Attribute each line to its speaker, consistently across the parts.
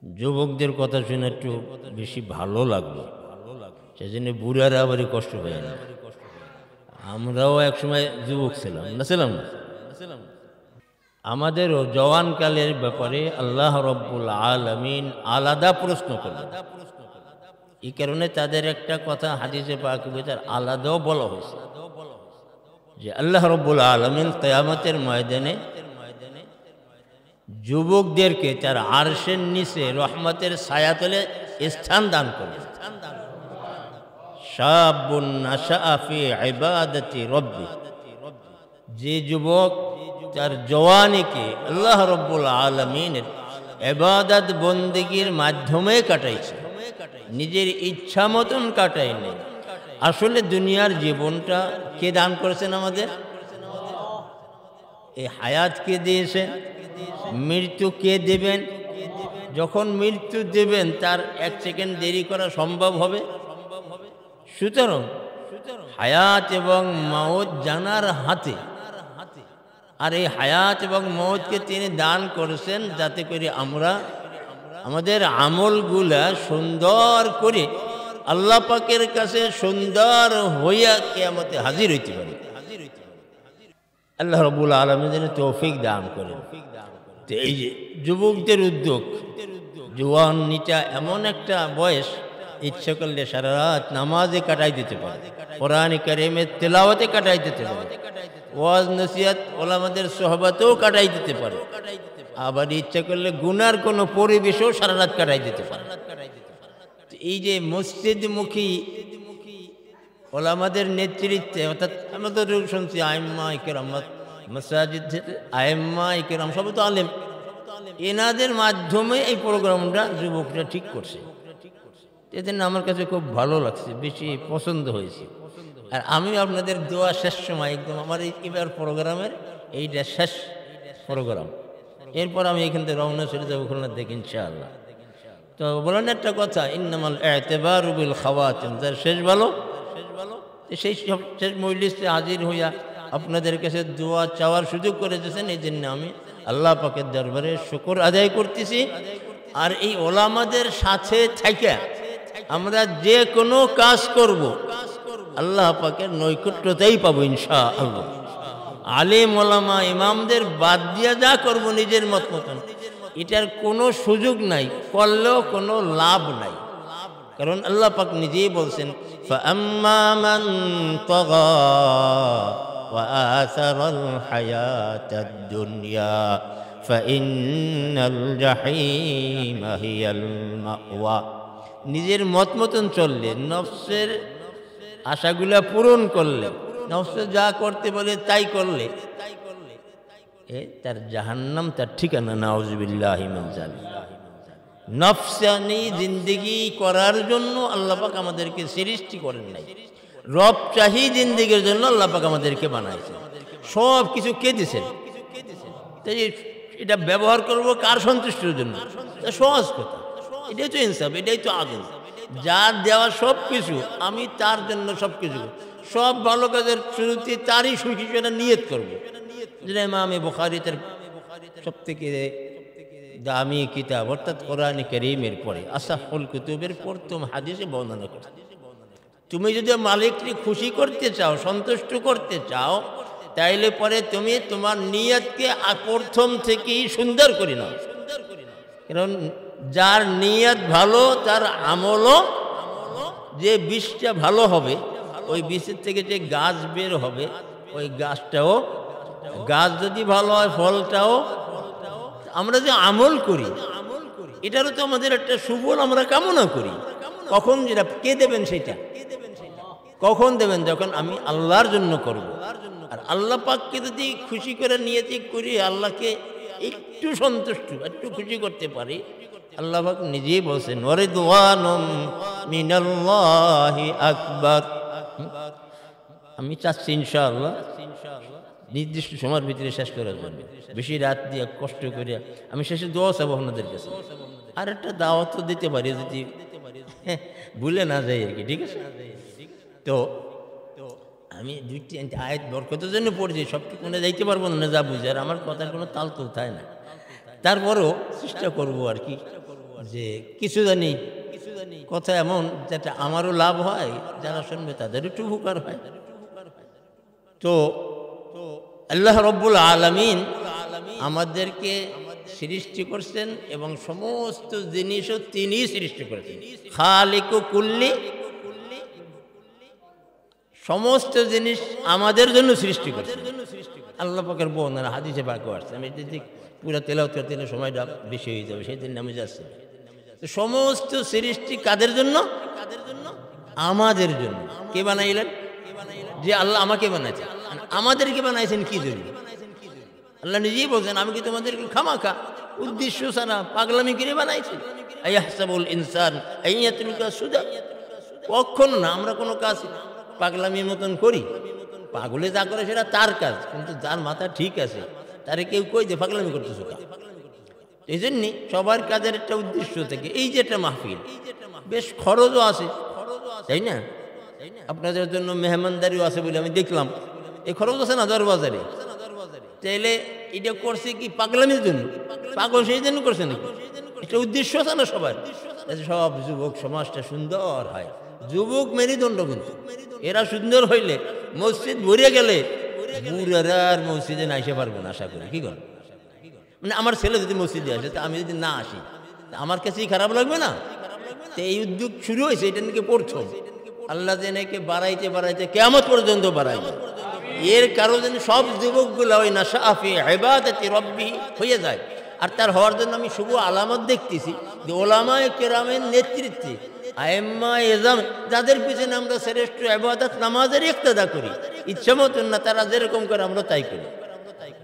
Speaker 1: যুবকদের কথা শুনে একটু বেশি ভালো লাগলো, সেজন্য বুড়ারা আবারই কষ্ট পায় না। আমরাও একসময় যুবক ছিলাম না, ছিলাম না? আমাদেরও জওয়ানকালের ব্যাপারে আল্লাহ রব্বুল আলামিন আলাদা প্রশ্ন করলেন। এই কারণে তাদের একটা কথা হাদিসে পাক ভিতর আলাদাও বলা হয়েছে যে আল্লাহ রব্বুল আলামিন কিয়ামতের ময়দানে যুবকদেরকে তার আরশের নিচে রহমতের ছায়াতলে স্থান দান করবেন। শাবুন নাশআ ফি ইবাদাতি রাব্বি, যে যুবক তার জওয়ানিকে আল্লাহ রব্বুল আলামিনের ইবাদত বন্দেগীর মাধ্যমে কাটাইছে, নিজের ইচ্ছা মতন কাটাই নেই। আসলে দুনিয়ার জীবনটা কে দান করেছেন আমাদের? এই হায়াত কে দিয়েছেন? মৃত্যু কে দেবেন? যখন মৃত্যু দেবেন তার এক সেকেন্ড দেরি করা সম্ভব হবে? সুতরাং হায়াত এবং মওত জানার হাতে, আর এই হায়াত এবং মওতকে তিনি দান করেছেন যাতে করে আমরা আমাদের আমলগুলা সুন্দর করে আল্লাহ পাকের কাছে সুন্দর হইয়া কিয়ামতে হাজির হইতে পারি। আল্লাহ রাব্বুল আলামিন যেন তৌফিক দান করেন। তো এই যে যুবকদের উদ্যোগ, জওয়ানিটা এমন একটা বয়স, ইচ্ছা করলে সারা রাত নামাজে কাটাই দিতে পারে, কোরআন কারীমের তেলাওয়াতে কাটাই দিতে পারে, ওয়াজ নসিহত ওলামাদের সোহবতেও কাটাই দিতে পারে, আবার ইচ্ছা করলে গুনার কোনো পরিবেশেও সারা রাত কাটাই দিতে পারে। এই যে মসজিদমুখী ওলামাদের নেতৃত্বে, অর্থাৎ আমরা তো শুনছি আইম্মা ইকরাম, মাসাজিদ আইম্মা ইকরাম সব তো আলেম, এনাদের মাধ্যমে এই প্রোগ্রামটা যুবকরা ঠিক করছে। এজন্য আমার কাছে খুব ভালো লাগছে, বেশি পছন্দ হয়েছে। আর আমি আপনাদের দোয়া শেষ সময় একদম আমার এবার প্রোগ্রামের এইটা শেষ প্রোগ্রাম, এরপর আমি এখান থেকে রওনা চলে যাবো খুলনা দেখি ইনশাআল্লাহ। তো বলেন একটা কথা, ইন্নামাল ইতিবারু বিল খাওয়াতিম, যার শেষ ভালো সেই সব শেষ মজলিসে হাজির হইয়া আপনাদের কাছে দোয়া চাওয়ার সুযোগ করে দিয়েছেন, এই জন্য আমি আল্লাহ পাকের দরবারে শুকর আদায় করতেছি। আর এই ওলামাদের সাথে থাইকা আমরা যে কোনো কাজ করব আল্লাহ পাকের নৈকট্যতাই পাবো ইনশাআল্লাহ। আলেম ওলামা ইমামদের বাদ দিয়া যা করব নিজের মত মতন, এটার কোনো সুযোগ নাই, করলেও কোনো লাভ নাই। কারণ আল্লাহ পাক নিজেই বলছেন, ফাআম্মা মান তাগা ওয়া আসারাল হায়াতাদ দুনিয়া ফাইন্নাল জাহিমা হিয়াল মাওয়া। নিজের মত মতন চললে, নফসের আশাগুলা পূরণ করলে, নফসে যা করতে বলে তাই করলে, তার জাহান্নাম তার ঠিকানা। নাউযুবিল্লাহি মিন যালিক। নফসানি জিন্দেগি করার জন্য আল্লাহ পাক আমাদেরকে সৃষ্টি করেন নাই, রব চাহি জিন্দেগির জন্য আল্লাহ পাক আমাদেরকে বানাইছেন। সব কিছু কে দিয়েছেন? এটা ব্যবহার করব কার সন্তুষ্টির জন্য? সহজ কথা, এটাই তো ইনসাফ, এটাই তো আদল। যার দেওয়া সব কিছু আমি তার জন্য সব কিছু, সব ভালো কাজের শুরুতে তারই সুখী সেটা নিয়ত করবো। যেটা ইমাম বুখারী তার সব থেকে দামি কিতাব অর্থাৎ কোরআন কারীমের পরে আসাহুল কুতুবের প্রথম হাদিসে বর্ণনা করছে, তুমি যদি মালিককে খুশি করতে চাও, সন্তুষ্ট করতে চাও, তাইলে পরে তুমি তোমার নিয়তকে প্রথম থেকেই সুন্দর করে নাও। কারণ যার নিয়ত ভালো তার আমলও, যে বীজটা ভালো হবে ওই বীজের থেকে যে গাছ বের হবে, ওই গাছটাও, গাছ যদি ভালো হয় ফলটাও। আমরা যে আমল করি এটারও তো আমাদের একটা সুফল আমরা কামনা করি। কখন যেটা কে দেবেন? সেটা কখন দেবেন? যখন আমি আল্লাহর জন্য করব। আর আল্লাহ পাককে যদি খুশি করে নিয়তি করি, আল্লাহকে একটু সন্তুষ্ট, একটু খুশি করতে পারি, আল্লাহ পাক নিজেই বলছেন ওয়ারিদওয়ানুম মিনাল্লাহি আকবার। আমি চাচ্ছি ইনশাআল্লাহ নির্দিষ্ট সময়ের ভিতরে শেষ করার জন্য, বেশি রাত দিয়ে কষ্ট করিয়া আমি শেষে দোয়া চাবো আপনাদের কাছে। আর একটা দাওয়াত দিতে পারি যদি ভুলে না যাই আর কি, ঠিক আছে? তো আমি দুইটি আয়াত বরকতের জন্য পড়ছি, সব মনে যাইতে পারবো না, যা বুঝে। আর আমার কথার কোনো তাল তো থাকে না, তারপরেও চেষ্টা করবো আর কি। যে কিছু জানি কথা এমন যেটা আমারও লাভ হয়, যারা শুনবে তাদের একটু উপকার হয়। তো আল্লাহ রব্বুল আলামিন আমাদেরকে সৃষ্টি করছেন এবং সমস্ত জিনিসও তিনিই সৃষ্টি করেছেন। খালিকু কুল্লি, সমস্ত জিনিস আমাদের জন্য সৃষ্টি করেছেন আল্লাহ পাকের বর্ণনা হাদিসে পাকে আসছে। আমি যদি পুরো তেলাওয়াত করতে গেলে সময়টা বেশি হয়ে যাবে, সেই জন্য আমি যাচ্ছি। সমস্ত সৃষ্টি কাদের জন্য? আমাদের জন্য। কে বানাইলেন? যে আল্লাহ আমাকে বানাইছেন। আমাদেরকে বানাইছেন কি জন্য? আল্লাহ নিজেই বলছেন, আমি কি তোমাদেরকে খামাখা উদ্দেশ্য ছাড়া পাগলামি করে বানাইছি? আইয়াহসাবুল ইনসান আইয়াতরুকা সুদা। কখনো না আমরা কোনো কাজ পাগলামির মতন করি। পাগলে যা করে সেটা তার কাজ, কিন্তু যার মাথা ঠিক আছে তারে কেউ কই যে পাগলামি করতেছো কা। এই জন্যে সবার কাজের একটা উদ্দেশ্য থেকে এই যে একটা মাহফিল, বেশ খরচও আছে, তাই না? আপনাদের জন্য মেহমানদারিও আছে বলে আমি দেখলাম, এই খরচ আছে না দরবাজারে। তাইলে এটা করছে কি পাগলামির জন্য? পাগল সেই জন্য করছে নাকি? এটা উদ্দেশ্য আছে না সবার? সব যুবক সমাজটা সুন্দর হয়। যুবক মেরুদণ্ড, কিন্তু এরা সুন্দর হইলে মসজিদ ভরে গেলে বুড়ারা আর মসজিদে না আসতে পারবো না আশা করি। কি করেন? মানে আমার ছেলে যদি মসজিদে আসে, তা আমি যদি না আসি, আমার কাছেই খারাপ লাগবে না? তো এই উদ্যোগ শুরু হয়েছে, এটা নাকি প্রথম। আল্লাহ যেন একে বাড়াইতে বাড়াইতে কিয়ামত পর্যন্ত বাড়াইবে। এর কারণে সব যুবকগুলো ওই নাশাফি ইবাদাতি রব্বি হয়ে যায়। আর তার হওয়ার জন্য আমি শুভ আলামত দেখতেছি যে ওলামায়ে কেরামের নেতৃত্বে আইম্মা এজাম, যাদের পিছনে আমরা শ্রেষ্ঠ ইবাদত নামাজের ইক্তেদা করি, ইচ্ছা মতন না, তারা যেরকম করে আমরা তাই করি।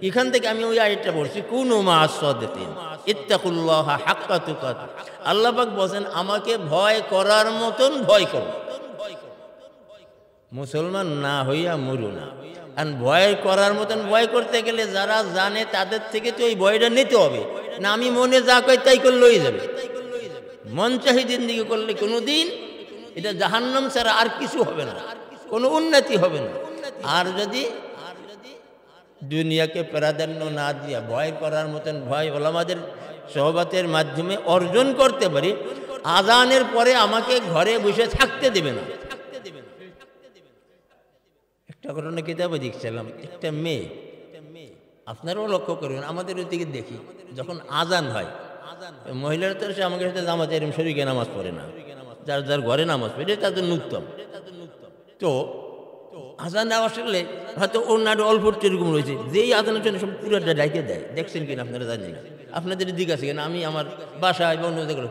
Speaker 1: এখান থেকে আমি ওই আয়াতটা বলছি, কুনু মা'আস সাদিকিন ইত্তাকুল্লাহা হাক্কা তুকাতিহি। আল্লাহ পাক বলেন আমাকে ভয় করার মতন ভয় করো, মুসলমান না হইয়া মরু না। আর ভয় করার মতন ভয় করতে গেলে যারা জানে তাদের থেকে তো ওই ভয়টা নিতে হবে না। আমি মনে যা কই তাই করলেই যাবে, মন চাহি জিন্দিগি করলে কোনো দিন এটা জাহান্নাম ছাড়া আর কিছু হবে না, কোনো উন্নতি হবে না। আর যদি দুনিয়াকে প্রাধান্য না দিয়া ভয় করার মতন ভয় ওলামাদের সোহবতের মাধ্যমে অর্জন করতে পারি, আজানের পরে আমাকে ঘরে বসে থাকতে দেবে না। একটা ঘটনা কিতাবে দেখছিলাম, একটা মেয়ে, আপনারাও লক্ষ্য করবেন, আমাদের ওইদিকে দেখি যখন আজান হয়, মহিলারা তো আমাকে সাথে জামাতে এরকম শরীকে নামাজ পড়ে না, যার যার ঘরে নামাজ পড়ে, এটা তাদের উত্তম। তো আজান দেওয়া আসলে হয়তো অন্যান্য অল্প এরকম রয়েছে, যেই আজানের জন্য সব পুরোটা ডাইকে দেয়। দেখছেন কিনা আপনারা জানেন না, আপনাদের দিক আছে কিনা। আমি আমার বাসায় বা অন্য জায়গায়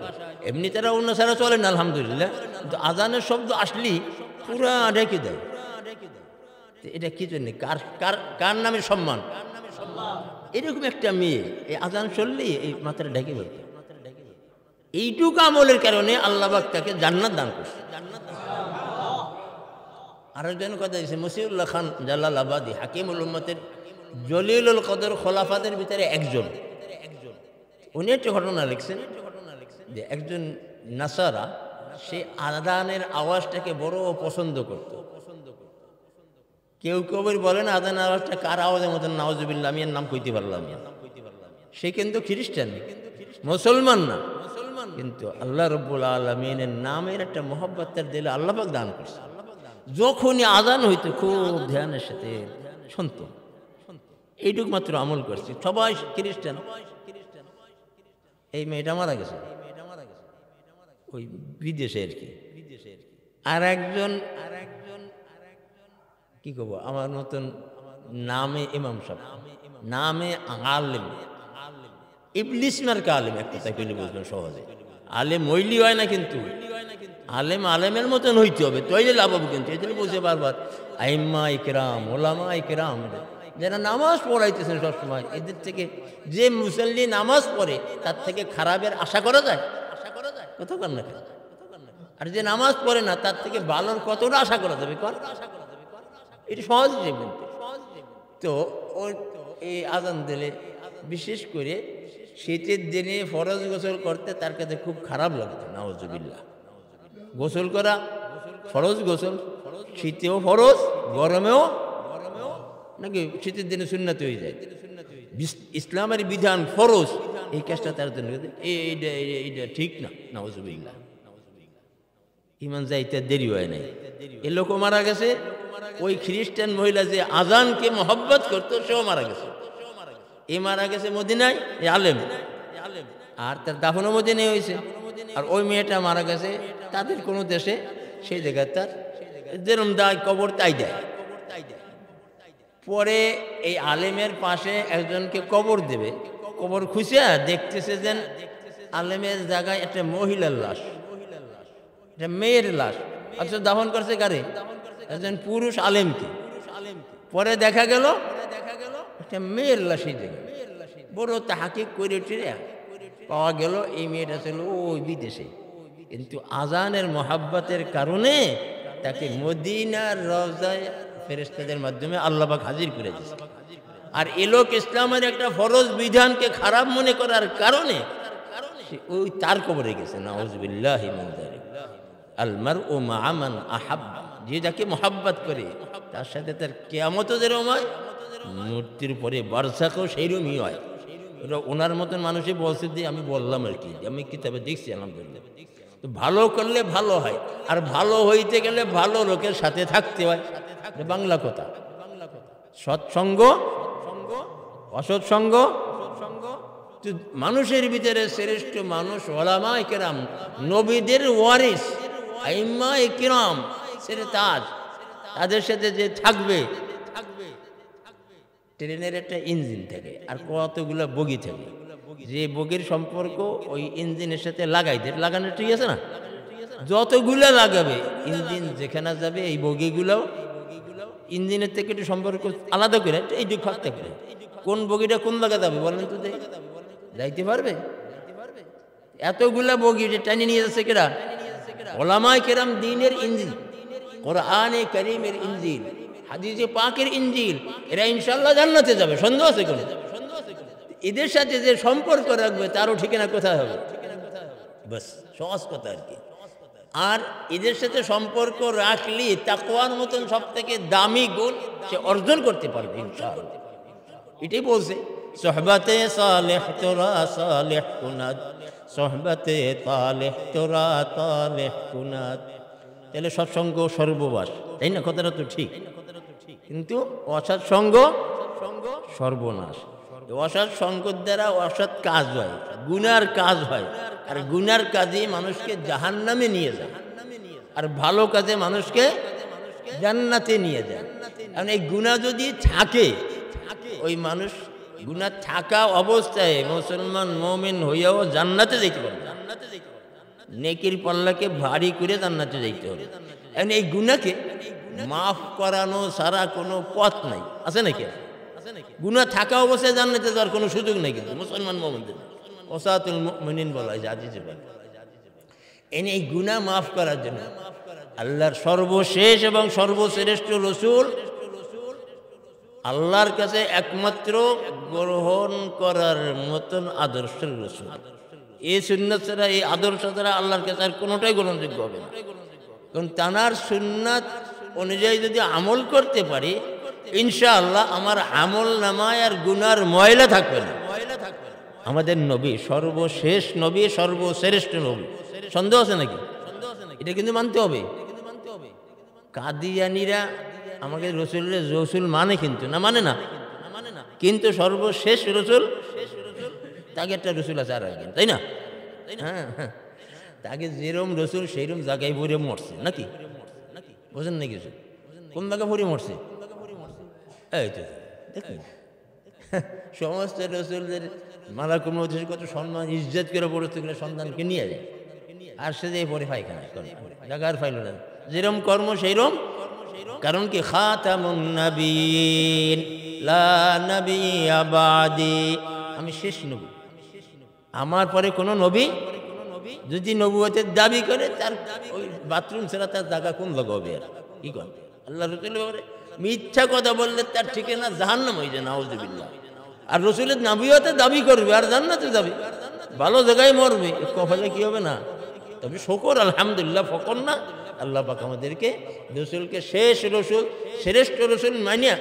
Speaker 1: এমনি তারা অন্য ছাড়া চলে না আলহামদুলিল্লাহ, কিন্তু আজানের শব্দ আসলেই পুরা ডেকে দেয়। এটা কি জন্য? কার নামে সম্মান? এরকম একটা মেয়ে এই আজান শুনলেই এই মাথাটা ঢেকে বলতো। এইটুকু আমলের কারণে আল্লাহ পাক তাকে জান্নাত দান করছে। আরেকজন কথা দিয়েছে, মসিউল্লাহ খান জালালাবাদী, হাকিমুল উম্মতের জলিলুল কদর খোলাফাদের ভিতরে একজন। উনি একটা ঘটনা লিখছেন যে একজন নাসারা সে আজানের আওয়াজটাকে বড় পছন্দ করত। কেউ কেউ বলেন আজানের আওয়াজটা কার আওয়াজের মতন, নাউজুবিল্লাহ, আমি এর নাম কইতে পারলাম না। সে কিন্তু খ্রিস্টান, মুসলমান না, কিন্তু আল্লাহ রব্বুল আলামিনের নামের একটা মহব্বত তার দিলে আল্লাহ পাক দান করছে। যখনই আজান হইতো খুব ধ্যানের সাথে শুনত। এইটুক মাত্র আমল করছি, সবাই খ্রিস্টান। এই মেয়েটা মারা গেছে ওই বিদেশে আর কি। আর একজন কি কব, আমার মতন নামে ইমাম সাহেব, নামে আলেম, ইবলিস মার্কা আলেম, এক কথায় কইলে বুঝবেন সহজে। আলেম মইলি হয় না, কিন্তু আলেম আলেমের মতন হইতে হবে, তৈরি লাভ হবে। কিন্তু এই জন্য বলছে বারবার আইম্মা ইকরাম, ওলামা ইকরাম, যারা নামাজ পড়াইতেছেন সবসময়, এদের থেকে যে মুসল্লি নামাজ পড়ে তার থেকে খারাপের আশা করা যায়? কথা কর না। আর যে নামাজ পড়ে না তার থেকে ভালোর কতটা আশা করা যাবে? এটা সহজ জীবন। তো ওই এই আজান দিলে বিশেষ করে শীতের দিনে ফরজ গোসল করতে তার কাছে খুব খারাপ লাগতো। নাউজুবিল্লাহ, গোসল করা ফরজ গোসল, শীতেও ফরজ, গরমেও নাকি শীতের দিনে সুন্নাত হয়ে যায়। ইসলামের বিধান ফরজ, এই কাজটা তার জন্য এইটা ঠিক না, নাউজুবিল্লাহ। ইমান যাইতে দেরি হয় নাই, এ লোকও মারা গেছে। ওই খ্রিস্টান মহিলা যে আজানকে মহব্বত করতো সেও মারা গেছে। এ মারা গেছে মদিনায়, এ আলেম, আর তার দাফনও মদিনায় হয়েছে। আর ওই মেয়েটা মারা গেছে তাদের কোনো দেশে, সেই জায়গায় তার যেরম দায় কবর তাই দেয়। পরে এই আলেমের পাশে একজনকে কবর দেবে, কবর খুঁজে দেখতেছে যে আলেমের জায়গায় একটা মহিলার লাশ, একটা মেয়ের লাশ, অথচ দাফন করছে কারে? একজন পুরুষ আলেমকে। পরে দেখা গেল একটা মেয়ের লাশই জায়গায়। বড় তাহাকিক করে পাওয়া গেল এই মেয়েটা ছিল ওই বিদেশে, কিন্তু আজানের মহাব্বতের কারণে তাকে মদিনার রওজায় ফেরেশতাদের মাধ্যমে আল্লাহ পাক হাজির করে দিয়েছে। আর এ লোক ইসলামের একটা ফরজ বিধানকে খারাপ মনে করার কারণে ওই তার কবরে গেছে। নাউজুবিল্লাহি মিন যালিক। আল মারউ মা'a মান আহাব্বা, যে যাকে মহাব্বত করে তার সাথে তার কিয়ামতও যেরকম হয়, মৃত্যুর পরে বারজাখও সেইরকমই হয়। ওটা ওনার মতন মানুষই বলছে যে আমি বললাম আর কি, আমি কিতাবে দেখছি আলহামদুলিল্লাহ। তো ভালো করলে ভালো হয়, আর ভালো হইতে গেলে ভালো লোকের সাথে থাকতে হয়, বাংলা কথা। সৎসঙ্গ, অসৎসঙ্গ, মানুষের ভিতরে শ্রেষ্ঠ মানুষ ওলামায়ে কেরাম, নবীদের ওয়ারিস, আইম্মায়ে কিরাম, সেরে তাজ, তাদের সাথে যে থাকবে। ট্রেনের একটা ইঞ্জিন থাকে আর কতগুলো বগি থাকে, যে বগির সম্পর্ক ওই ইঞ্জিনের সাথে লাগানো ঠিক আছে না? যতগুলো লাগাবে ইঞ্জিন যেখানে যাবে, এই বগিগুলো ইঞ্জিনের থেকে একটু সম্পর্ক আলাদা করে এই দিক থাকতে পারে। কোন বগিটা কোন জায়গা যাবে বলেন তো? যাইতে পারবে? এতগুলা বগি টানি নিয়ে যাচ্ছে কেরা? ওলামায়ে কেরাম, দ্বীনের ইঞ্জিন, কোরআনে কারীমের ইঞ্জিল, হাদিসে পাকের ইঞ্জিল, এরা ইনশাআল্লাহ জান্নাতে যাবে, সন্দেহ আছে কোনো? এদের সাথে যে সম্পর্ক রাখবে তারও ঠিকানা কোথায় হবে? বাস সহজ কথা আর কি। আর এদের সাথে সম্পর্ক রাখলে তাকওয়ার মতন সব থেকে দামি গুণ সে অর্জন করতে পারবে ইনশাআল্লাহ। এটাই বলছে, সোহবতে সালেহ তোরা সালেহ কুনাদ, সোহবতে তালেহ তোরা তালেহ কুনাদ। তাহলে সৎসঙ্গ সর্ববাস, তাই না? কথাটা তো ঠিক, কিন্তু অসৎ সঙ্গ সর্বনাশ। অসৎ সঙ্গের দ্বারা অসৎ কাজ হয়, গুনার কাজ হয়, আর গুনার কাজে মানুষকে জাহান্নামে নিয়ে যায়, আর ভালো কাজে মানুষকে জান্নাতে নিয়ে যায়। কারণ এই গুনাহ যদি থাকে, ওই মানুষ গুনাহ থাকা অবস্থায় মুসলমান মুমিন হইয়াও জান্নাতে যেতে পারবে। নেকির পাল্লাকে ভারী করে জান্নাতে যাইতে হবে। এখন এই গুনাহকে মাফ করানো ছাড়া কোনো পথ নাই, আছে নাকি? গুনাহ থাকা অবস্থায় জান্নাতে যাওয়ার কোনো সুযোগ নেই, কিন্তু মুসলমান মুমিনদের ওসাতুল মুমিনিন বলা হয়, হাদিসে বলে। এই গুনাহ মাফ করার জন্য আল্লাহর সর্বশেষ এবং সর্বশ্রেষ্ঠ রসুল, আল্লাহর কাছে একমাত্র গ্রহণ করার মতন আদর্শের রসুল। এই সুন্নাত ছাড়া, এই আদর্শ ছাড়া আল্লাহর কাছে আর কোনোটাই গ্রহণযোগ্য হবে না। কারণ তানার সুন্নাত অনুযায়ী যদি আমল করতে পারি, ইনশাআল্লাহ আমার আমল নামায় আর গুনার ময়লা থাকবে না। আমাদের নবী সর্বশেষ নবী, সর্বশ্রেষ্ঠ নবী, সন্দেহ আছে নাকি? এটা কিন্তু মানতে হবে। কাদিয়ানীরা আমাকে রসুল মানে, কিন্তু না মানে না, কিন্তু সর্বশেষ রসুল, তাকে একটা রসুল আছে আর একজন, তাই না? হ্যাঁ, তাকে যেরম রসুল সেইরম জায়গায় ভরে মরছে নাকি? বোঝেন না কিছু? কোন জায়গায় ভরে মরছে? এই তো দেখুন, সমস্ত রসুলদের মালাকুল মউত কত সম্মান ইজ্জত করে পড়তে গেলে সন্তানকে নিয়ে যায়, আর সে যে পরে পায়খানা জায়গার ফাইল না, যেরম কর্ম সেইরম। কারণ কি? খাতামুন নবিয়্যিন লা নবিয়্যা বাদি, আমি শেষ নবী, আমার পরে কোনো নবী যদি নবুয়তের দাবি করে, তার ওই বাথরুম ছাড়া তার জায়গা কোন জায়গা হবে? আর কি করেন আল্লাহ রসুল মিথ্যা কথা বললে তার ঠিকানা জাহান্নাম হয়ে যায়, নাউজুবিল্লাহ। আর রসুলের নবুয়তের দাবি করবে আর জান্নাতে যাবে, ভালো জায়গায় মরবে, কপালে কি হবে না? তবে শুকর আলহামদুলিল্লাহ, ফকর না। আল্লাহ পাক আমাদেরকে রসুলকে শেষ রসুল, শ্রেষ্ঠ রসুল মানিয়া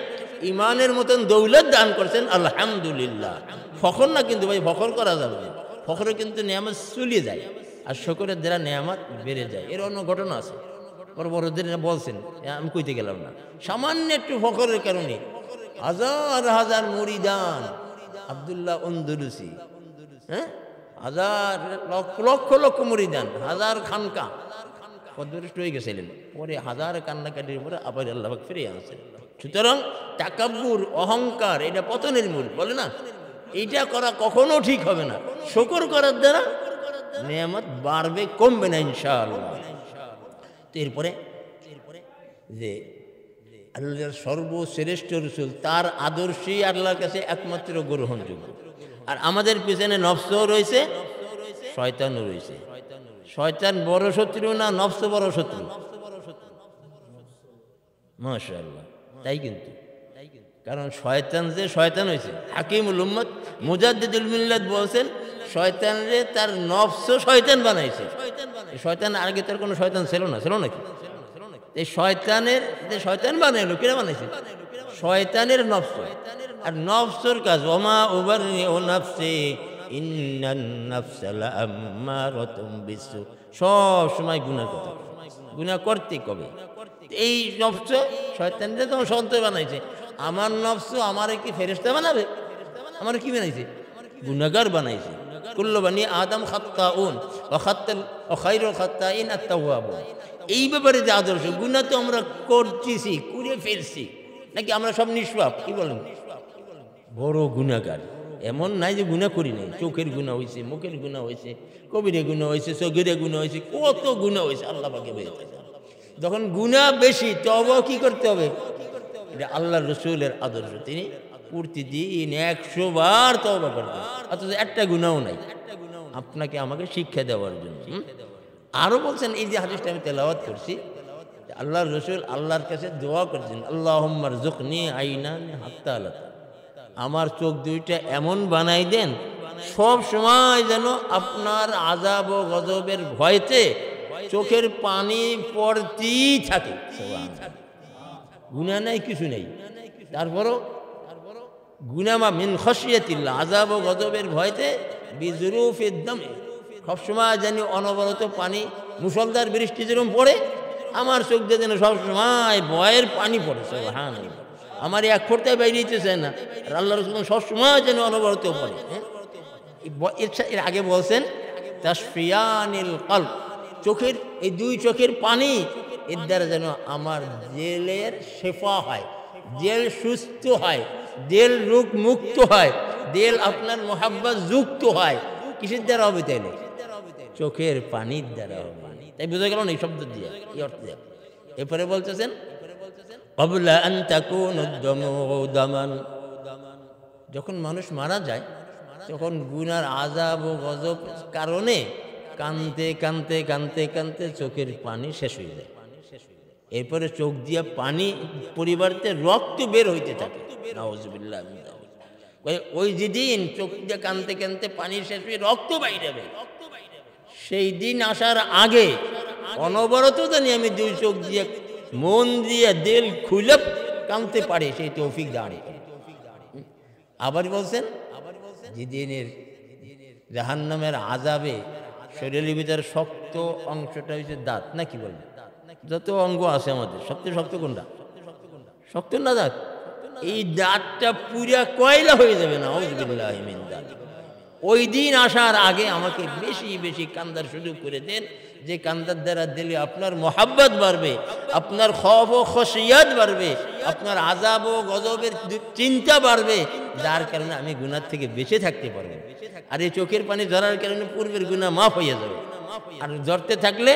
Speaker 1: ইমানের মতন দৌলত দান করছেন, আলহামদুলিল্লাহ। ফখর না, কিন্তু ভাই ফখর করা যাবে না। ফখরে কিন্তু নেয়ামত চলিয়ে যায়, আর শকরের দ্বারা নেয়ামত বেড়ে যায়। এর অন্য ঘটনা আছে, বড় বড়দের বলছেন, আমি কইতে গেলাম না। সামান্য একটু ফখরের কারণে হাজার হাজার মুরিদান, আব্দুল্লাহ আন্দলুসি, হ্যাঁ, হাজার লক্ষ লক্ষ লক্ষ মুরিদান, হাজার খানকা পদভ্রষ্ট হয়ে গেছিলেন। পরে হাজার কান্নাকাটির পরে আবার আল্লাহ পাক ফিরে আনছেন। সুতরাং তাকাব্বুর, অহংকার, এটা পতনের মূল, বলে না, এইটা করা কখনো ঠিক হবে না। শুকর করার দ্বারা নেয়ামত বাড়বে, কমবে না ইনশাআল্লাহ। তো এরপরে যে আল্লাহর সর্বশ্রেষ্ঠ রসুল, তার আদর্শই আল্লাহর কাছে একমাত্র গ্রহণযোগ্য। আর আমাদের পিছনে নফসও রয়েছে, শয়তানও রয়েছে। শয়তান বড় শত্রু না, নফস বড় শত্রু? মাশাআল্লাহ, তাই কিন্তু। কারণ শয়তান যে শয়তান হয়েছে, হাকিমুল উম্মত মুজাদ্দিদুল মিল্লাত বলছেন, শয়তানরে তার নফস শয়তান বানাইছে। শয়তান আগে তার কোনো শয়তান ছিল না, ছিল নাকি? এই শয়তানের যে শয়তান বানাইলো, কিরা বানাইছে? শয়তানের নফস। আর নফসের কাজ ওমা উবাররিউ নাফসি ইন্নান নাফসা লাআম্মারাতুম বিসু, সব সময় গুনাহ কথা, গুনাহ করতে কবে। এই নফস শয়তানরে তো সন্তান বানাইছে। আমার নফস আমারে কি ফেরেশতা বানাবে? আমারে কি বানাইছে? গুনাহগার বানাইছে। কুল্লু বানি আদম খাত্তাউন ওয়া খায়রুল খাত্তাইন আত-তাওয়াবুন। এই ব্যাপারে যে আদর্শ, গুনাহ তো আমরা করতেছি, করে ফেলছি, নাকি আমরা সব নিষ্পাপ? কি বলেন? বড় গুনাহগার এমন নাই যে গুনাহ করি নাই। চোখের গুনাহ হয়েছে, মুখের গুনাহ হয়েছে, কবিরে গুনাহ হয়েছে, সগীরে গুনাহ হয়েছে, কত গুনাহ হয়েছে আল্লাহ পাকে বলতে। যখন গুনাহ বেশি, তবে কি করতে হবে? এটা আল্লাহর রাসূলের আদর্শ। তিনি প্রতিদিন 100 বার তওবা করতেন, অথচ একটা গুনাহও নাই, আপনাকে আমাকে শিক্ষা দেওয়ার জন্য। আরও বলছেন, এই যে হাদিসটা আমি তেলাওয়াত করছি, আল্লাহর রাসূল আল্লাহর কাছে দোয়া করছেন, আল্লাহুম্মা রযুকনি আইনান হাত্তা লা, আমার চোখ দুইটা এমন বানাই দেন সব সময় যেন আপনার আযাব ও গজবের ভয়তে চোখের পানি পড়তেই থাকে। গুনাহ নাই, কিছু নেই, তারপরও গুনাহ মিন খাশিয়াতিল্লাহ, আযাব ও গজবের ভয়তে বিজরুফিদ দাম, সবসময় যেন অনবরত পানি, মুষলধার বৃষ্টি যেরকম পড়ে, আমার চোখ দিয়ে যেন সবসময় ভয়ের পানি পড়ে। সুবহানাল্লাহ, আমার এক ফোঁটায় বাইরে দিতেছে না, আর আল্লাহ রাসূল সবসময় যেন অনবরত পড়ে। এর আগে বলছেন তাসফিয়ানিল কলব, চোখের এই দুই চোখের পানি, এর দ্বারা যেন আমার জেলের শেফা হয়, জেল সুস্থ হয়, দিল রোগ মুক্ত হয়, দিল আপনার মোহাব্বত যুক্ত হয়। কিসের দ্বারা হবে? তাইলে চোখের পানির দ্বারা হবে। তাই বুঝা গেল না এই শব্দ দিয়ে, এই অর্থ দিয়ে। এরপরে বলতেছেন ক্বাবলা আন তাকুনা দামু দামান, যখন মানুষ মারা যায় তখন গুনার আযাব ও গজব কারণে কানতে কানতে কানতে কানতে চোখের পানি শেষ হয়ে যায়। এরপরে চোখ দিয়ে পানি পরিবর্তে রক্ত বের হইতে থাকে। নাউযুবিল্লাহ। ওই যেদিন চোখ দিয়ে কানতে কানতে পানি শেষ হয়ে রক্ত বাইরে হবে, সেই দিন আসার আগে অনবরত জানি আমি দুই চোখ দিয়ে মন দিয়ে দিল খুলে কানতে পারে, সেই তৌফিক দাঁড়িয়ে। আবার বলছেন, যেদিনের জাহান্নামের আযাবে শরীরের ভিতরে শক্ত অংশটা হচ্ছে দাঁত, না কি বলবেন? যত অঙ্গ আছে আমাদের, সবচেয়ে শক্ত কোনটা? শক্ত না দাঁত? এই দাঁতটা পুরা কয়লা হয়ে যাবে না। আউযুবিল্লাহ মিন যালিক। ওই দিন আসার আগে আমাকে বেশি বেশি কান্দার সুযোগ করে দেন, যে কান্দার দ্বারা দিলে আপনার মোহাব্বত বাড়বে, আপনার খৌফ ও খশিয়াত বাড়বে, আপনার আযাব ও গজবের চিন্তা বাড়বে, যার কারণে আমি গুনাহ থেকে বেঁচে থাকতে পারবো। আর এই চোখের পানি ধরার কারণে পূর্বের গুনাহ মাফ হয়ে যাবে। আর ধরতে থাকলে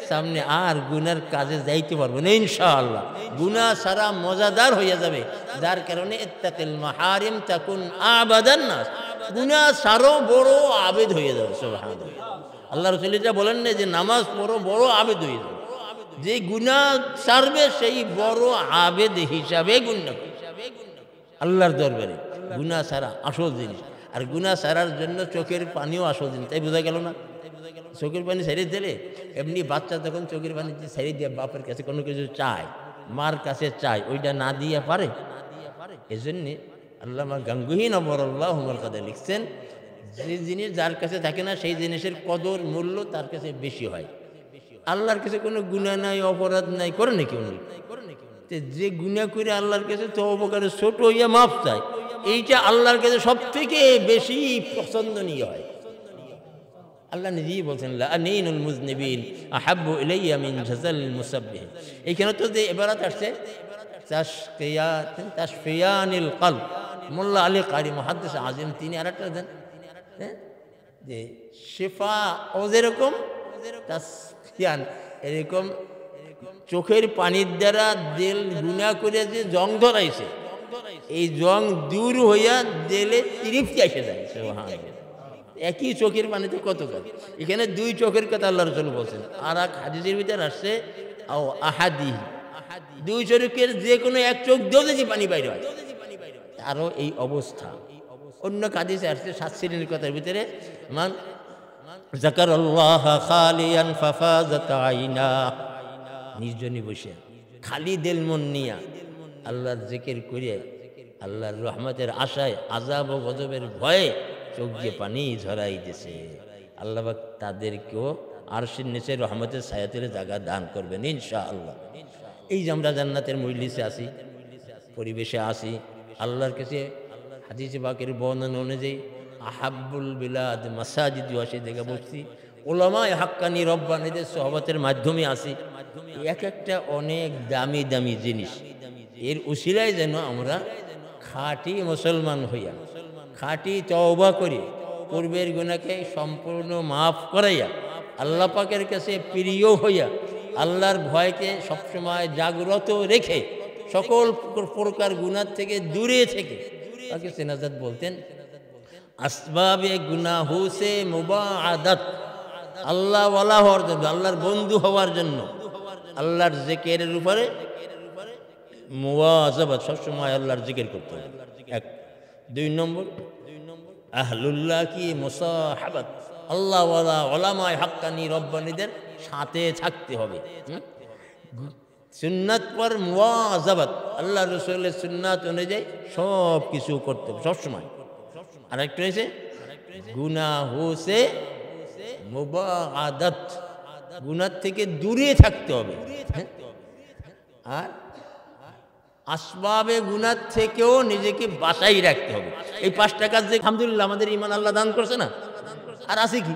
Speaker 1: সামনে আর গুনার কাজে যাইতে পারবো না ইনশাআল্লাহ। গুনাহ সারা মজাদার হয়ে যাবে, যার কারণে ইত্তাকিল মাহারিম তাকুন আবাদান নাস, গুনাহ সারো বড় আবেদ হয়ে যাবে। সুবহানাল্লাহ। আল্লাহ রাসূল যা বলেন না যে নামাজ পড়ো বড় আবেদ হয়ে যাবে, যে গুনাহ সারবে সেই বড় আবেদ হিসাবে গুনাহ আল্লাহর দরবারে। গুনাহ সারা আসল জিনিস, আর গুনাহ সারার জন্য চোখের পানিও আসল জিনিস। তাই বোঝা গেল না? চোখের পানি ছেড়ে দিলে, এমনি বাচ্চা যখন চোখের পানি ছেড়ে দিয়ে বাপের কাছে কোনো কিছু চায়, মার কাছে চায়, ওইটা না দিয়ে পারে। এজন্যে আল্লামা গাঙ্গুহি নবরুল্লাহ কাদে লিখছেন, যে জিনিস যার কাছে থাকে না সেই জিনিসের কদর মূল্য তার কাছে বেশি হয়। আল্লাহর কাছে কোনো গুনাহ নাই, অপরাধ নাই, করে নাকি উনি? যে গুনাহ করে আল্লাহর কাছে তওবা করে ছোট হইয়া মাফ চায়, এইটা আল্লাহর কাছে সব থেকে বেশি পছন্দনীয় হয়। আল্লাহ নিজেই বলছেন লাআনিনুল মুযনিবিন আহাব্বু ইলাইয়া মিন জাযালিল মুসাব্বিহিন। এইখানে তো যে ইবারাত আসছে তাশফিয়ানিল কলব, মোল্লা আলী কারি মুহাদ্দিস আযম তিনি আরেকটা দেন, যে শিফা ও যেরকম তাশফিয়ান, এরকম চোখের পানির দ্বারা দিল গুনাহ করে যে জং ধরাইছে, এই জং দূর হইয়া দিলে তৃপ্তি এসে যায়। সুবহানাল্লাহ। একই চোখের পানিতে কত কাজ। এখানে দুই চোখের কথা আল্লাহ রাসূল বলছেন। আর এক হাদিসের ভিতরে আসছে আও আহাদি, দুই চোখের যে কোনো এক চোখ দিয়েও যদি পানি বাইরে হয় তারও এই অবস্থা। অন্য হাদিসে আসছে 7 শ্রেণীর কথার ভিতরে মান যাকারাল্লাহ খালিয়ান ফাফাজাত আইনা, নির্জনে বসে খালি দিল মন নিয়া আল্লাহর জিকির করে আল্লাহর রহমতের আশায় আযাব ও গজবের ভয়ে চোখ দিয়ে পানি ঝরাই দিছে, আল্লাহ পাক তাদেরকেও আরশের নিচে রহমতের ছায়াতলে জায়গা দান করবেন ইনশাআল্লাহ। এই যে আমরা জান্নাতের মজলিসে আসি, পরিবেশে আসি, আল্লাহর কাছে হাদিসে পাকের বর্ণনা অনুযায়ী আহাব্বুল বিলাদ মাসাজিদ আসে দেখে বসছি, ওলামায়ে হাক্কানি রব্বানীদের সোহবতের মাধ্যমে আসি। এক একটা অনেক দামি দামি জিনিস, এর উসিলায় যেন আমরা খাঁটি মুসলমান হইয়া খাঁটি তওবা করে পূর্বের গুনাহকে সম্পূর্ণ মাফ করাইয়া আল্লাহ পাকের কাছে প্রিয় হইয়া আল্লাহর ভয়কে সবসময় জাগ্রত রেখে সকল প্রকার গুনাহ থেকে দূরে থেকে তাকে সিনাজাত বলতেন আসবাবে গুনাহু সে মুবাআদাত, আল্লাহ ওয়ালা হওয়ার জন্য, আল্লাহর বন্ধু হওয়ার জন্য আল্লাহর জিকিরের উপরে মুওয়াজাবাত, সবসময় আল্লাহর জিকির করতে হবে। এক। 2 নম্বর আহলুল্লাহ কি মুসাহাবাত, আল্লাহ ওয়ালা উলামায়ে হাক্কানি রব্বানীদের সাথে থাকতে হবে। সুন্নাত পর মুওয়াজাবাত, আল্লাহ রাসূলের সুন্নাত অনুযায়ী সব কিছু করতে হবে সবসময়। আরেকটা হয়েছে গুনাহু সে মুবাআদাত, গুনাহ থেকে দূরে থাকতে হবে। আর আসবাবে গুনাহ থেকেও নিজেকে বাঁচাই রাখতে হবে। এই 5টা কাজ যে আলহামদুলিল্লাহ আমাদের ঈমান আল্লাহ দান করছে না। আর আছে কি?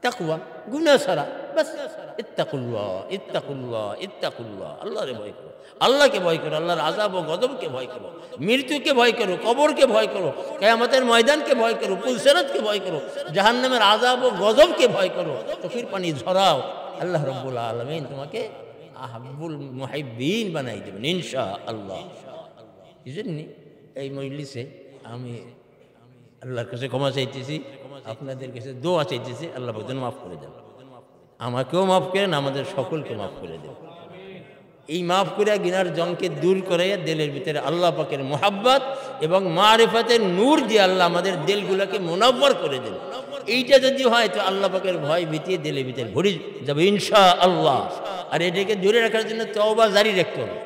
Speaker 1: তাকওয়া, গুনাহ ছাড়া বাস। ইত্তাকুল্লাহ ইত্তাকুল্লাহ ইত্তাকুল্লাহ, আল্লাহরে ভয় করো, আল্লাহকে ভয় করো, আল্লাহর আযাব ও গজবকে ভয় করো, মৃত্যুকে ভয় করো, কবরকে ভয় করো, কিয়ামতের ময়দানকে ভয় করো, পুলসিরাতকে ভয় করো, জাহান্নামের আযাব ও গজবকে ভয় করো, চোখের পানি ঝরাও। আল্লাহ রাব্বুল আলামিন তোমাকে আহাব্বুল মুহিব্বিন বানাই দেবেন ইনশাআল্লাহ। বুঝলেন? এই মজলিসে আমি আল্লাহর কাছে ক্ষমা চাইতেছি, আপনাদের কাছে দোয়া চাইতেছি, আল্লাহ পাক যেন মাফ করে দেন, আমাকেও মাফ করেন, আমাদের সকলকে মাফ করে দেন। এই মাফ করে গিনার জংকে দূর করে দিলের ভিতরে আল্লাহ পাকের মোহাব্বত এবং মারিফাতের নূর দিয়ে আল্লাহ আমাদের দিলগুলোকে মুনাব্বর করে দেন। এইটা যদি হয় তো আল্লাহ পাকের ভয় ভীতিয়ে দিলের ভিতরে ভরে যাবে ইনশাআল্লাহ। আর এটাকে ধরে রাখার জন্য তওবা জারি রাখতে হবে।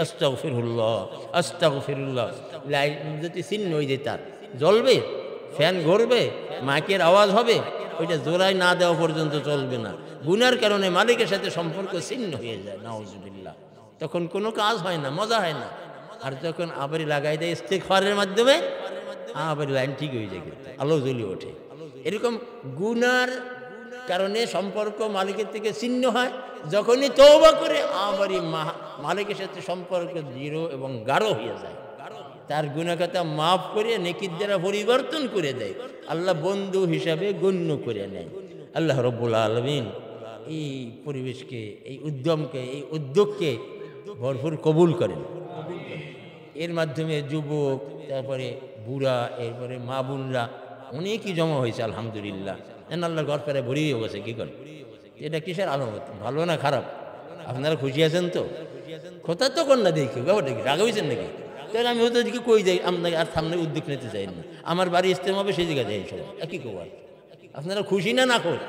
Speaker 1: আস্তাগফিরুল্লাহ আস্তাগফিরুল্লাহ, লাইট যদি চিহ্ন হয়ে যায় তার জ্বলবে, ফ্যান ঘুরবে, মাইকের আওয়াজ হবে, ওইটা জোড়ায় না দেওয়া পর্যন্ত চলবে না। গুনার কারণে মালিকের সাথে সম্পর্ক ছিন্ন হয়ে যায়, নাউজুবিল্লাহ। তখন কোনো কাজ হয় না, মজা হয় না। আর যখন আবারই লাগাই দেয় ইস্তিগফারের মাধ্যমে, আবার লাইন ঠিক হয়ে যায়, কিন্তু আলো জ্বলে ওঠে। এরকম গুনার কারণে সম্পর্ক মালিকের থেকে ছিন্ন হয়। যখনই তওবা করে আবারই মালিকের সাথে সম্পর্ক দৃঢ় এবং গাঢ় হয়ে যায়, তার গুনাহ কথা মাফ করে নেকির দ্বারা পরিবর্তন করে দেয়, আল্লাহ বন্ধু হিসাবে গণ্য করে নেয়। আল্লাহ রাব্বুল আলামিন এই পরিবেশকে, এই উদ্যমকে, এই উদ্যোগকে ভরপুর কবুল করেন। এর মাধ্যমে যুবক, তারপরে বুড়া, এরপরে মা বোনরা অনেকই জমা হয়েছে আলহামদুলিল্লাহ। আল্লাহর ঘর ফেরায় ভরিয়ে গেছে। কী করেন? এটা কিসের আলামত? ভালো না খারাপ? আপনারা খুশি আছেন তো? কথা তো কর না দেখি, ব্যাপারটা কি রাগ হয়েছেন নাকি? তাহলে আমি হয়তো দিকে কই যাই, আপনাকে আর সামনে উদ্যোগ নিতে চাই না। আমার বাড়ি ইস্তেমা হবে, সেই জায়গায় যাই সবাই। একই কবার আপনারা খুশি না খুশ?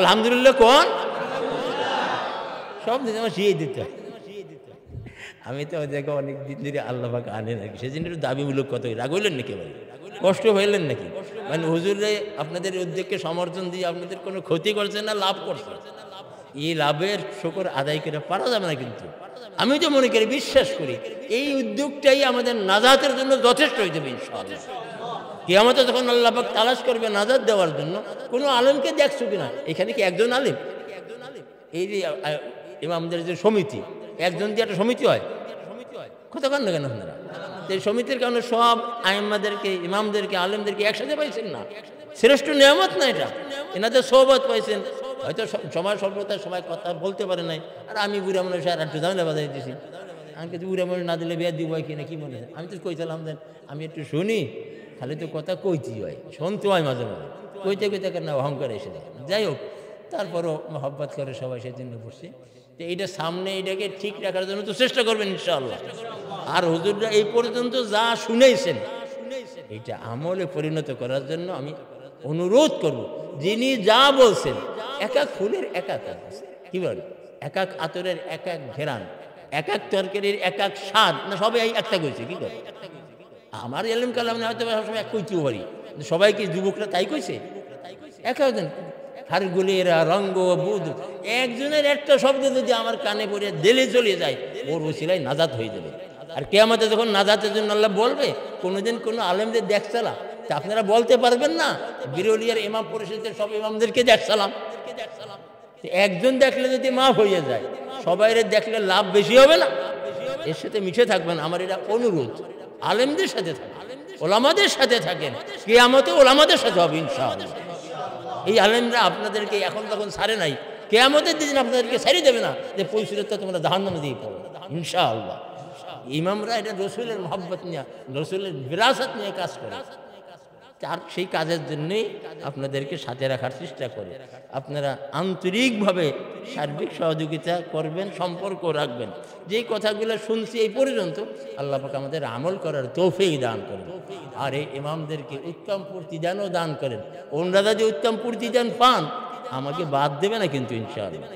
Speaker 1: আলহামদুলিল্লাহ কোন সব দিতে আমার শিয়ে দিতে হয়। আমি তো ওদেরকে অনেক দিন ধরে আল্লাহ পাক আনে নাকি, সেদিন একটু দাবিমূলক কত রাগ হইলেন নাকি ভাই, কষ্ট হইলেন নাকি? মানে হুজুরে আপনাদের উদ্যোগকে সমর্থন দিয়ে আপনাদের কোনো ক্ষতি করছে না, লাভ করছে। এই লাভের শুকর আদায় করে পারা যাবে না। কিন্তু আমি তো মনে করি, বিশ্বাস করি, এই উদ্যোগটাই আমাদের নাজাতের জন্য যথেষ্ট হয়ে যাবে ইনশাআল্লাহ। কিয়ামতে যখন আল্লাহ পাক তালাশ করবে নাজাত দেওয়ার জন্য, কোনো আলেমকে দেখছো কিনা, এখানে কি একজন আলেম? এই যে ইমামদের যে সমিতি, একজন দিয়ে একটা সমিতি হয়, কথা কন না কেন আপনারা? এই সমিতির কারণে সব আইম্মাদেরকে, ইমামদেরকে, আলেমদেরকে একসাথে পাইছেন না? শ্রেষ্ঠ নিয়ামত না এটা? এনাদের সোহবত পাইছেন। হয়তো সময় স্বল্পতার সময় কথা বলতে পারে নাই, আর আমি বুড়া মানুষ আর একটু ঝামেলা বাজাই দিয়েছি। আমাকে তো বুড়া মানুষ না দিলে বিয়ে দিব কিনা কি মনে হয়? আমি তো কইছিলাম দেন আমি একটু শুনি, খালি তো কথা কইতেই হয়, শুনতে হয় মাঝে মাঝে, কইতে কইতে কেন অহংকার এসে যায়। যাই হোক, তারপরও মহব্বত করে সবাই সেজন্য বসছে। তো এইটা সামনে, এটাকে ঠিক রাখার জন্য তো চেষ্টা করবেন ইনশাআল্লাহ। আর হুজুররা এই পর্যন্ত যা শুনেছেন, এটা আমলে পরিণত করার জন্য আমি অনুরোধ করব। যিনি যা বলছেন, এক এক ফুলের এক এক কি বলে, এক এক আতরের এক এক ঘেরান, এক এক তরকারির এক এক স্বাদ, না সবাই একটা কইছে কি করে? আমার এলম কালাম হয়তো সবসময় এক কইতেও পারি, সবাই কি যুবকরা তাই কইছে? এক একজন হারগুলিরা রঙ্গ বুধ, একজনের একটা শব্দ যদি আমার কানে পড়ে দিলে চলে যায়, ওর ওসিলায় নাজাত হয়ে যাবে। আর কিয়ামতে যখন নাজাতের জন্য আল্লাহ বলবে, কোনোদিন কোনো আলেমদের দেখছালাম, তা আপনারা বলতে পারবেন না বিরলিয়ার ইমাম পরিষদের সব ইমামদেরকে দেখছালাম। একজন দেখলে যদি মাফ হয়ে যায়, সবাই দেখলে লাভ বেশি হবে না? এর সাথে মিশে থাকবেন, আমার এটা অনুরোধ। আলেমদের সাথে থাকেন, ওলামাদের সাথে থাকেন, কিয়ামতে ওলামাদের সাথে হবে ইনশাআল্লাহ। এই আলেমরা আপনাদেরকে এখন তখন ছাড়ে নাই, কিয়ামতের দিন আপনাদেরকে ছাড়িয়ে দেবে না যে পরিচয়টা তোমরা জাহান্নামে দিয়ে পড়ো ইনশাআল্লাহ। ইমামরা এটা রসুলের মহব্বত নিয়ে, রসুলের বিরাসত নিয়ে কাজ করে, তার সেই কাজের জন্যই আপনাদেরকে সাথে রাখার চেষ্টা করে। আপনারা আন্তরিকভাবে সার্বিক সহযোগিতা করবেন, সম্পর্ক রাখবেন। যেই কথাগুলো শুনছি এই পর্যন্ত, আল্লাহ পাক আমাদের আমল করার তৌফিক দান করেন। আর এই ইমামদেরকে উত্তম প্রতিদানও দান করেন। ওনারা যদি উত্তম প্রতিদান পান, আমাকে বাদ দেবে না কিন্তু ইনশাআল্লাহ।